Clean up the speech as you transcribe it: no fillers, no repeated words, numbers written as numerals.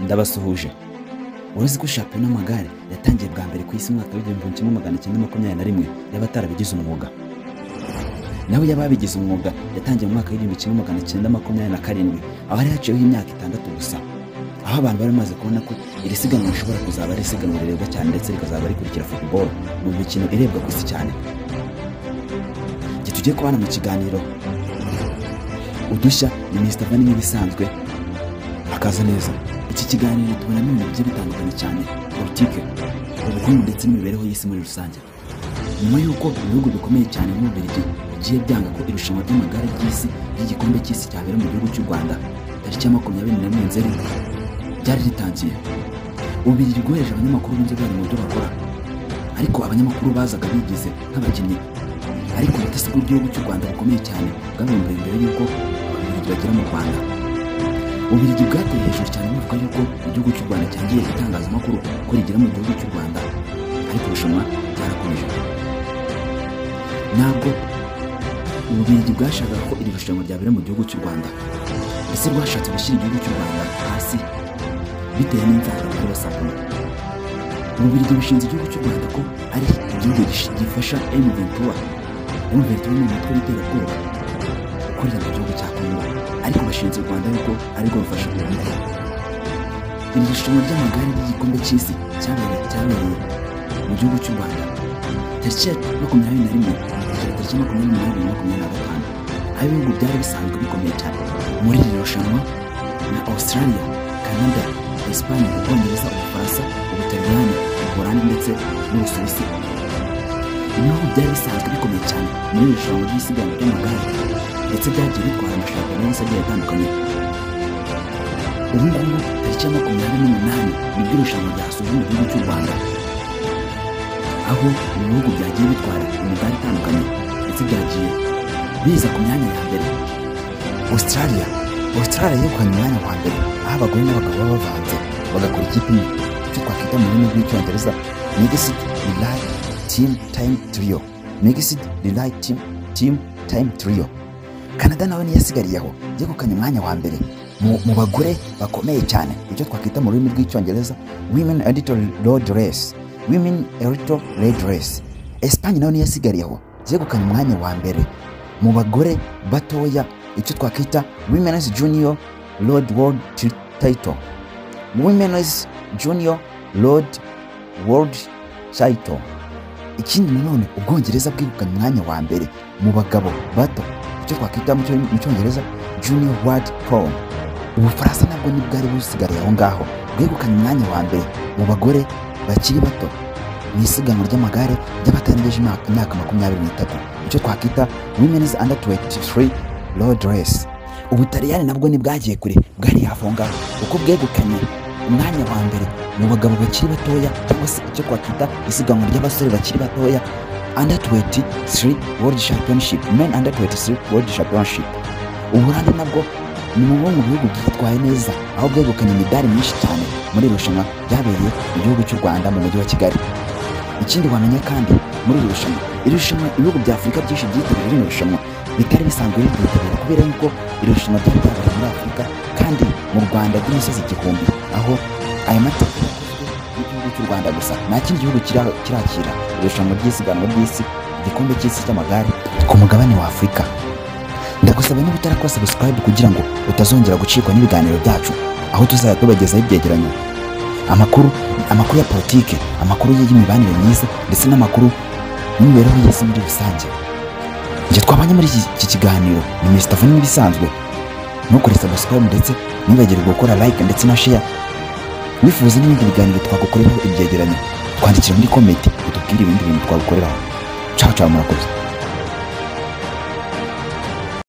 ndabasuhuje. Uruzi ko shampiyona y'amagare yatangiye bwa mbere ku isi mu mwaka w'1921 y'abatarabigize umwuga. Naho yababigize umwuga yatangiye mu mwaka w'1927 aho hari haciyeho imyaka 6 gusa. Aho abantu bari maze kubona ko iri siganwa rishobora kuzaba ari siganwa rirebwa cyane ndetse rikazaba rikurikira football mu mikino irebwa ku isi cyane. Tugiye kubana mu kiganiro udushya ni Mr. Vanny nk'ibisanzwe akaza neza. Iki kiganiro tubonamo ibintu bigiye bitandukanye cyane, politike, ubukungu ndetse n'imibereho y'isi muri rusange. Nyuma y'uko ibihugu bikomeye cyane mu Bubiligi bigiye byanga ko irushanwa ry'amagare ry'isi ry'igikombe cy'isi cyabera mu gihugu cy'u Rwanda tariki ya 24 Nzeri byari ritangiye, Ububiligi bwohereje abanyamakuru b'inzobere mu byo bakora, ariko abanyamakuru bazaga bigize nk'abakinnyi. Ariko ubutasi bw'igihugu cy'u Rwanda bukomeye cyane bwabumbuye mbere y'uko Ububiligi bagera mu Rwanda. Ububiligi bwateye hejuru cyane buvuga yuko igihugu cy'u Rwanda cyangiye itangazamakuru ko rigera mu gihugu cy'u Rwanda, ariko irushanwa ryarakomeje. Ntabwo Ububiligi bwashakaga ko iri rushanwa ryabera mu gihugu cy'u Rwanda, ese rwashatse gushyira igihugu cy'u Rwanda hasi bitewe n'inzara bari basabwa. Ububiligi bushinze igihugu cy'u Rwanda ko ari igihugu gifasha M23 ni umutwe w'iterabwoba ukorera mu gihugu cya Kongo, ariko bashinze u Rwanda yuko ariko rufasha u Rwanda. Iri rushanwa ry'amagare ry'igikombe cy'isi cyabereye mu gihugu cy'u Rwanda tariki ya 21 tariki ya 28 aho ibihugu byari bisanzwe bikomeye cyane muri iri rushanwa na Australia, Canada, Espagne, Ubwongereza, Ubufaransa, Ubutaliyani, Ubuholandi ndetse n'Ubusuwisi. Ibihugu byari bisanzwe bikomeye cyane muri iri rushanwa ry'isiganwa ry'amagare ndetse byagiye bitwara amashampiyona yose agiye atandukanye. Ubu ngubu tariki ya 28 nibwo irushanwa ryasoje mu gihugu cy'u Rwanda, aho ibihugu byagiye bitwara imidari itandukanye ndetse byagiye biza ku myanya ya mbere. Australia yegukanye umwanya wa mbere, aho abagore n'abagabo baba bavanze bagakora ikipe imwe, icyo twakwita mu rurimi rw'icyongereza Mixed Relay Team Time Trio. Mixed Relay Team Time Trio. Canada nawe niyasigariyeho yegukanye umwanya wa mbere mu bagore bakomeye cyane, icyo twakwita mu rurimi rw'icyongereza Women Elite Road Race. Women Elite Road Race. Espagne nawe niyasigariyeho yegukanye umwanya wa mbere mu bagore batoya, icyo twakwita Women's Junior Road World Title. Women's Junior Road World Title. Ikindi nanone Ubwongereza bwegukanye umwanya wa mbere mu bagabo bato, icyo twakwita mu cyongereza Junior World Crown. Ubufaransa nabwo nibwari busigariye aho ngaho bwegukanye umwanya wa mbere mu bagore bakiri bato mu isiganwa ry'amagare ry'abatarengeje imyaka 23, icyo twakwita Women's Under 23 Road Race. Ubutaliyani nabwo nibwagiye kure, bwari hafi aho ngaho uko bwegukanye umwanya wa mbere mu bagabo bakiri batoya, cyangwa se icyo twakwita isiganwa ry'abasore bakiri batoya Under 23 World Championship, Men Under 23 World Championship. Ubuholandi nabwo ni mu bihugu byitwaye neza, aho bwegukanye imidari myinshi cyane muri irushanwa ryabereye mu gihugu cy'u Rwanda mu mujyi wa Kigali. Ikindi wamenya kandi muri iri rushanwa ibihugu bya Afurika byinshi byitabiriye iri rushanwa bitari bisanzwe byitabira, kubera yuko iri rushanwa ryabereye muri Afurika kandi mu Rwanda rw'imisozi igihumbi, aho aya mateka y'igihugu cy'u Rwanda gusa nta kindi gihugu kirakira irushanwa ry'isiganwa ry'isi igikombe cy'isi cy'amagare ku mugabane wa Afurika. Ndagusaba niba utarakora subscribe kugira ngo utazongera gucikwa n'ibiganiro byacu, aho tuzajya tubagezaho ibyegeranyo, amakuru ya politike, amakuru y'imibanire myiza ndetse n'amakuru y'imibereho y'isi muri rusange. Njye twabanye muri iki kiganiro ni Mr. Vanny nk'ibisanzwe. Ntukore subscribe ndetse nibagirwe gukora like ndetse na share. Wifuza n'ibindi biganiro twagukoreraho ibyegeranyo, twandikira muri comment utubwire ibindi bintu twagukoreraho. Ciao murakoze.